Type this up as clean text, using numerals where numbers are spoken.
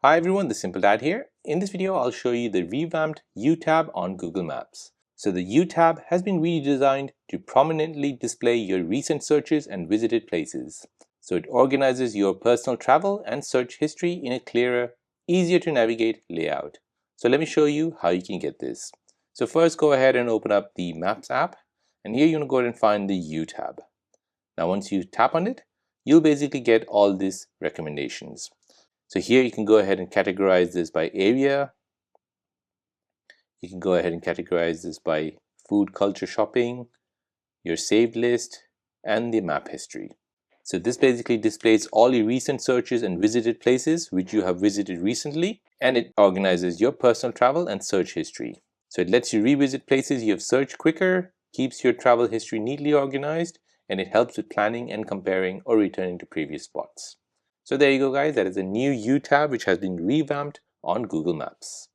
Hi everyone, the Simple Dad here. In this video, I'll show you the revamped U tab on Google Maps. So the U tab has been redesigned to prominently display your recent searches and visited places. So it organizes your personal travel and search history in a clearer, easier to navigate layout. So let me show you how you can get this. So first go ahead and open up the Maps app, and here you're going to go ahead and find the U tab. Now once you tap on it, you'll basically get all these recommendations. So here you can go ahead and categorize this by area. You can go ahead and categorize this by food, culture, shopping, your saved list, and the map history. So this basically displays all your recent searches and visited places which you have visited recently, and it organizes your personal travel and search history. So it lets you revisit places you have searched quicker, keeps your travel history neatly organized, and it helps with planning and comparing or returning to previous spots. So there you go guys, that is a new U tab which has been revamped on Google Maps.